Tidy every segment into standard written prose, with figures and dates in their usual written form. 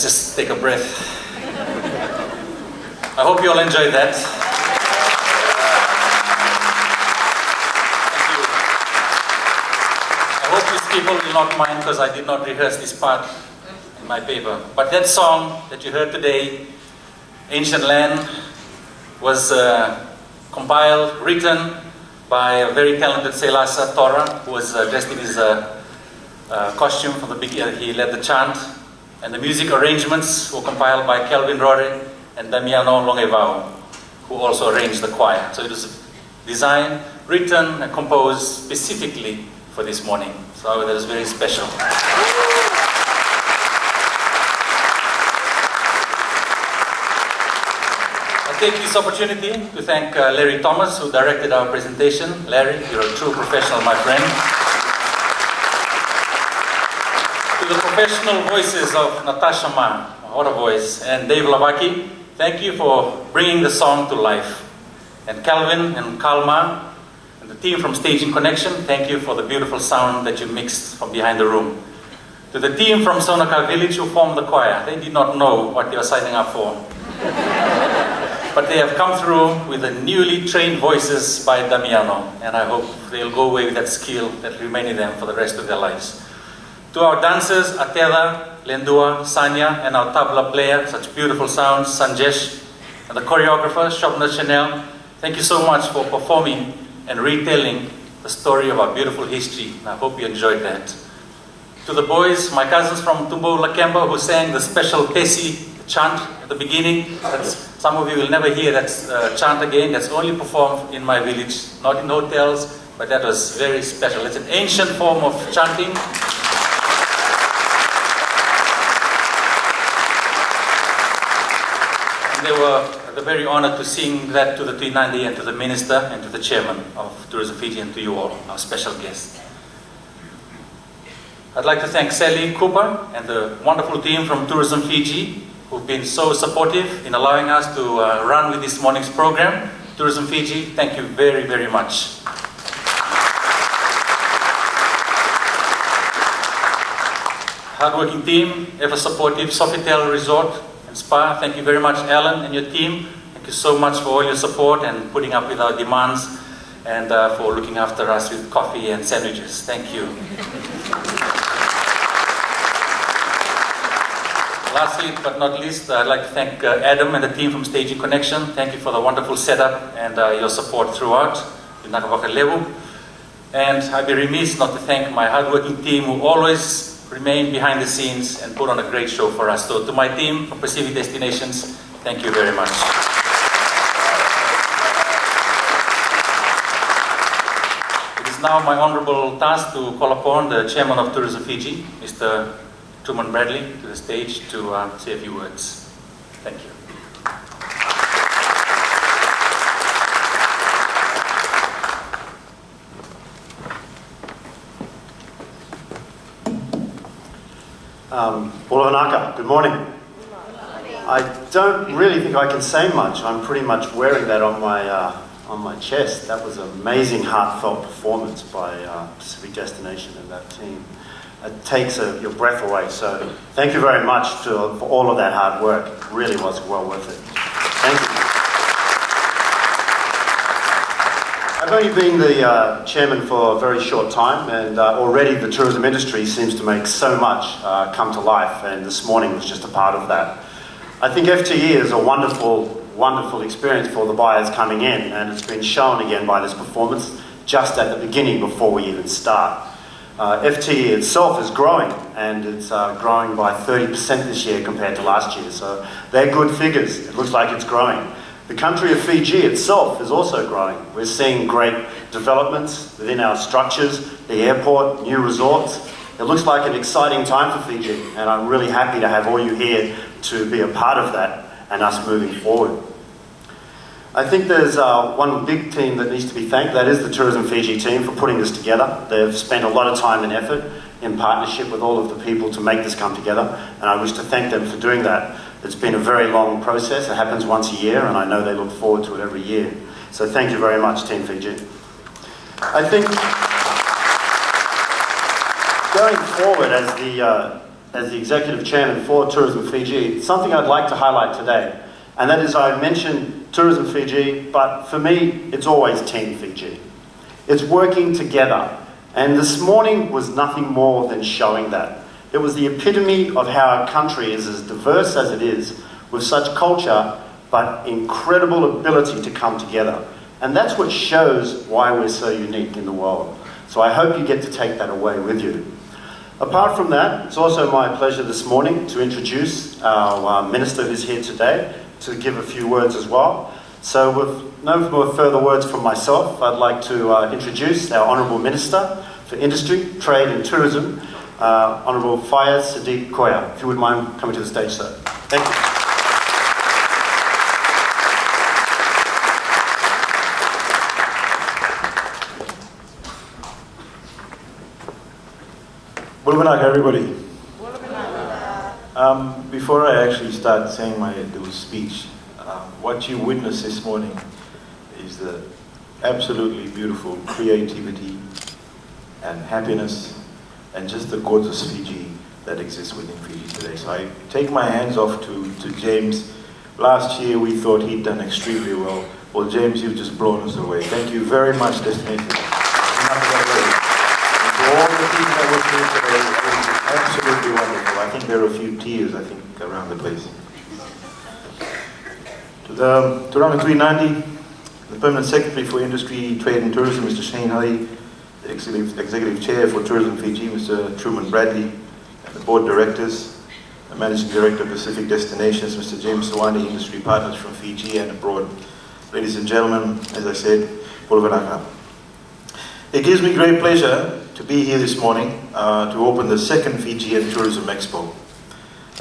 let's just take a breath. I hope you all enjoyed that. Thank you. I hope these people will not mind because I did not rehearse this part in my paper. But that song that you heard today, Ancient Land, was compiled, written by a very talented Selasa Tora, who was dressed in his costume from the beginning. He led the chant, and the music arrangements were compiled by Kelvin Rory and Damiano Longevao, who also arranged the choir. So it was designed, written, and composed specifically for this morning. So that was very special. I take this opportunity to thank Larry Thomas, who directed our presentation. Larry, you're a true professional, my friend. To the professional voices of Natasha Ma, what a voice, and Dave Lavaki, thank you for bringing the song to life. And Calvin and Kalma, and the team from Staging Connection, thank you for the beautiful sound that you mixed from behind the room. To the team from Sonaka Village who formed the choir, they did not know what they were signing up for. But they have come through with the newly trained voices by Damiano, and I hope they'll go away with that skill that remain in them for the rest of their lives. To our dancers, Atela, Lendua, Sanya, and our tabla player, such beautiful sounds, Sanjesh, and the choreographer, Shobna Chanel, thank you so much for performing and retelling the story of our beautiful history. I hope you enjoyed that. To the boys, my cousins from Tumbo Lakemba, who sang the special Pesi chant at the beginning. Some of you will never hear that chant again. That's only performed in my village, not in hotels, but that was very special. It's an ancient form of chanting. And they were very honored to sing that to the Tuinandi and to the minister and to the chairman of Tourism Fiji and to you all, our special guests. I'd like to thank Sally Cooper and the wonderful team from Tourism Fiji who've been so supportive in allowing us to run with this morning's program. Tourism Fiji, thank you very, very much. Hardworking team, ever supportive, Sofitel Resort and Spa, thank you very much, Alan and your team. Thank you so much for all your support and putting up with our demands and for looking after us with coffee and sandwiches. Thank you. Lastly, but not least, I'd like to thank Adam and the team from Staging Connection. Thank you for the wonderful setup and your support throughout. And I'd be remiss not to thank my hardworking team who always remain behind the scenes and put on a great show for us. So to my team from Pacific Destinations, thank you very much. It is now my honorable task to call upon the Chairman of Tourism Fiji, Mr. Truman Bradley, to the stage to say a few words. Thank you. Polohanaka, good morning. I don't really think I can say much. I'm pretty much wearing that on my chest. That was an amazing, heartfelt performance by Pacific Destination and that team. It takes your breath away. So thank you very much for all of that hard work. It really was well worth it. Thank you. I've only been the chairman for a very short time, and already the tourism industry seems to make so much come to life, and this morning was just a part of that. I think FTE is a wonderful, wonderful experience for the buyers coming in, and it's been shown again by this performance just at the beginning before we even start. FTE itself is growing, and it's growing by 30% this year compared to last year, so they're good figures. It looks like it's growing. The country of Fiji itself is also growing. We're seeing great developments within our structures, the airport, new resorts. It looks like an exciting time for Fiji, and I'm really happy to have all you here to be a part of that and us moving forward. I think there's one big team that needs to be thanked. That is the Tourism Fiji team for putting this together. They've spent a lot of time and effort in partnership with all of the people to make this come together, and I wish to thank them for doing that. It's been a very long process. It happens once a year, and I know they look forward to it every year. So thank you very much, Team Fiji. I think going forward as as the Executive Chairman for Tourism Fiji, something I'd like to highlight today. And that is, I mentioned Tourism Fiji, but for me, it's always Team Fiji. It's working together. And this morning was nothing more than showing that. It was the epitome of how our country is as diverse as it is, with such culture, but incredible ability to come together. And that's what shows why we're so unique in the world. So I hope you get to take that away with you. Apart from that, it's also my pleasure this morning to introduce our Minister who's here today to give a few words as well. So with no more further words from myself, I'd like to introduce our Honourable Minister for Industry, Trade and Tourism, Honourable Fayez Sadiq Koya. If you wouldn't mind coming to the stage, sir. Thank you. Welcome back, everybody. Before I actually start saying my speech, what you witnessed this morning is the absolutely beautiful creativity and happiness and just the gorgeous Fiji that exists within Fiji today. So I take my hands off to James. Last year we thought he'd done extremely well. Well, James, you've just blown us away. Thank you very much, Destination. All the people that were here today, it was absolutely wonderful. I think there are a few tears, around the place. To Round 390, the Permanent Secretary for Industry, Trade and Tourism, Mr. Shane Hurley, the Executive Chair for Tourism Fiji, Mr. Truman Bradley, and the Board Directors, the Managing Director of Pacific Destinations, Mr. James Sawani, Industry Partners from Fiji and abroad. Ladies and gentlemen, as I said, Pulvanaka. It gives me great pleasure to be here this morning to open the second Fijian Tourism Expo.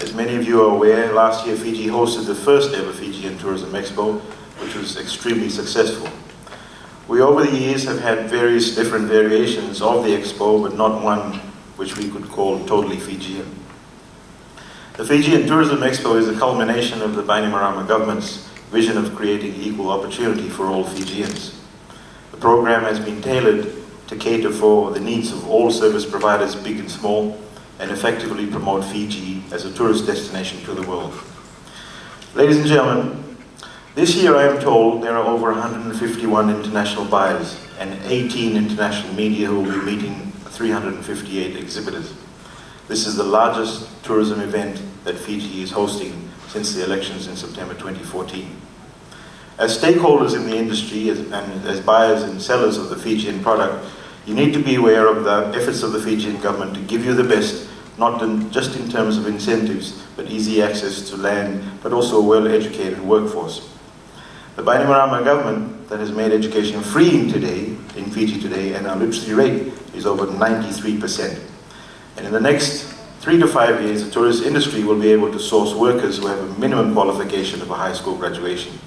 As many of you are aware, last year Fiji hosted the first ever Fijian Tourism Expo, which was extremely successful. We over the years have had various different variations of the Expo, but not one which we could call totally Fijian. The Fijian Tourism Expo is a culmination of the Bainimarama government's vision of creating equal opportunity for all Fijians. The program has been tailored to cater for the needs of all service providers, big and small, and effectively promote Fiji as a tourist destination to the world. Ladies and gentlemen, this year I am told there are over 151 international buyers and 18 international media who will be meeting 358 exhibitors. This is the largest tourism event that Fiji is hosting since the elections in September 2014. As stakeholders in the industry and as buyers and sellers of the Fijian product, you need to be aware of the efforts of the Fijian government to give you the best, not just in terms of incentives, but easy access to land, but also a well-educated workforce. The Bainimarama government that has made education free in Fiji today, and our literacy rate is over 93%. And in the next 3 to 5 years, the tourist industry will be able to source workers who have a minimum qualification of a high school graduation.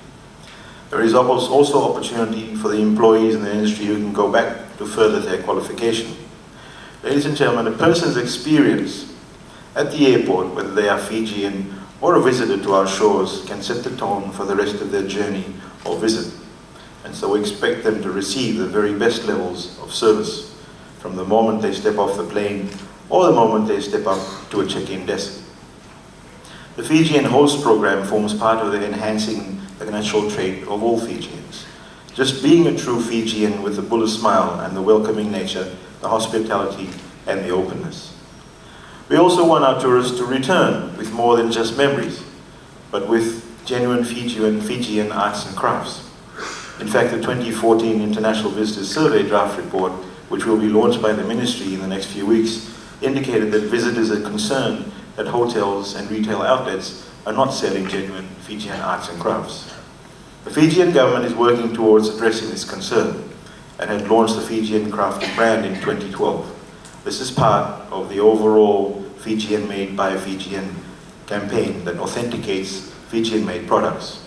There is also opportunity for the employees in the industry who can go back to further their qualification. Ladies and gentlemen, a person's experience at the airport, whether they are Fijian or a visitor to our shores, can set the tone for the rest of their journey or visit. And so we expect them to receive the very best levels of service from the moment they step off the plane or the moment they step up to a check-in desk. The Fijian Host Program forms part of the enhancing the natural trait of all Fijians. Just being a true Fijian with a bullet smile and the welcoming nature, the hospitality and the openness. We also want our tourists to return with more than just memories, but with genuine Fijian arts and crafts. In fact, the 2014 International Visitors Survey draft report, which will be launched by the Ministry in the next few weeks, indicated that visitors are concerned that hotels and retail outlets are not selling genuine Fijian arts and crafts. The Fijian government is working towards addressing this concern and had launched the Fijian Crafted brand in 2012. This is part of the overall Fijian Made by a Fijian campaign that authenticates Fijian-made products.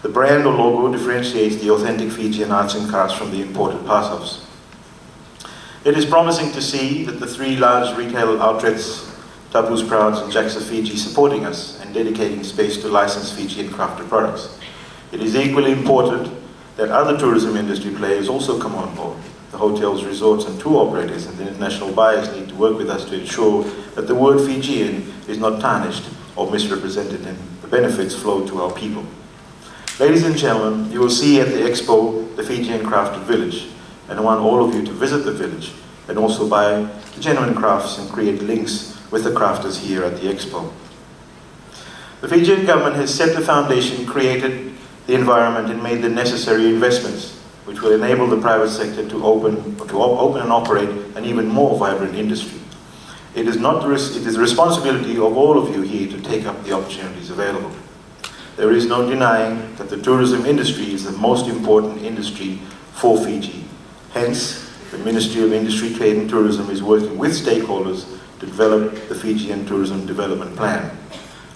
The brand or logo differentiates the authentic Fijian arts and crafts from the imported parcels. It is promising to see that the 3 large retail outlets, Tapu's Prouds and Jack's of Fiji, supporting us and dedicating space to license Fijian crafted products. It is equally important that other tourism industry players also come on board. The hotels, resorts and tour operators and the international buyers need to work with us to ensure that the word Fijian is not tarnished or misrepresented and the benefits flow to our people. Ladies and gentlemen, you will see at the Expo the Fijian Crafted Village, and I want all of you to visit the village and also buy the genuine crafts and create links with the crafters here at the Expo. The Fijian government has set the foundation, created the environment and made the necessary investments which will enable the private sector to open and operate an even more vibrant industry. It is the responsibility of all of you here to take up the opportunities available. There is no denying that the tourism industry is the most important industry for Fiji. Hence, the Ministry of Industry, Trade and Tourism is working with stakeholders to develop the Fijian Tourism Development Plan.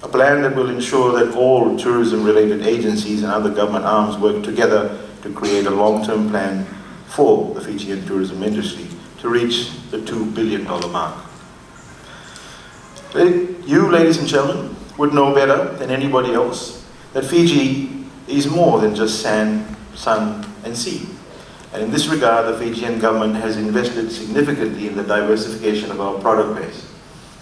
A plan that will ensure that all tourism-related agencies and other government arms work together to create a long-term plan for the Fijian tourism industry to reach the $2 billion mark. You, ladies and gentlemen, would know better than anybody else that Fiji is more than just sand, sun, and sea. And in this regard, the Fijian government has invested significantly in the diversification of our product base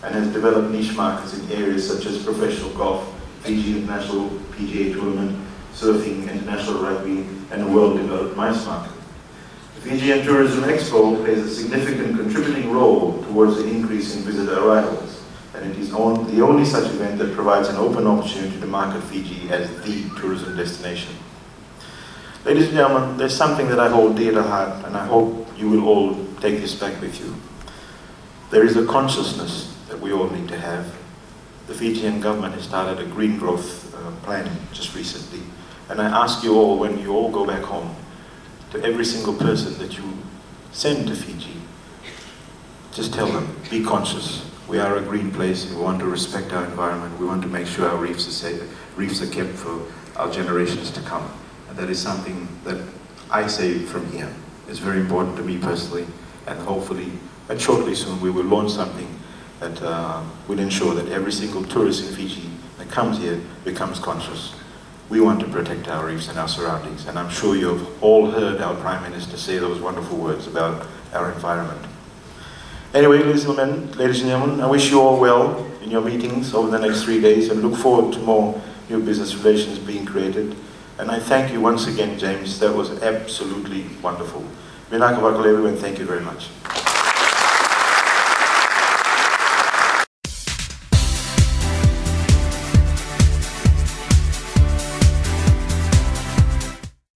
and has developed niche markets in areas such as professional golf, Fiji International PGA Tournament, surfing, international rugby, and a well-developed mice market. The Fijian Tourism Expo plays a significant contributing role towards the increase in visitor arrivals, and it is the only such event that provides an open opportunity to market Fiji as the tourism destination. Ladies and gentlemen, there's something that I hold dear to heart, and I hope you will all take this back with you. There is a consciousness that we all need to have. The Fijian government has started a green growth plan just recently, and I ask you all, when you all go back home, to every single person that you send to Fiji, just tell them, be conscious. We are a green place, and we want to respect our environment. We want to make sure our reefs are safe, reefs are kept for our generations to come. And that is something that I say from here. It's very important to me personally, and hopefully, and shortly soon, we will launch something that will ensure that every single tourist in Fiji that comes here becomes conscious. We want to protect our reefs and our surroundings, and I'm sure you've all heard our Prime Minister say those wonderful words about our environment. Anyway, ladies and gentlemen, I wish you all well in your meetings over the next 3 days and look forward to more new business relations being created. And I thank you once again, James. That was absolutely wonderful. Vinaka Vakalevu, and thank you very much.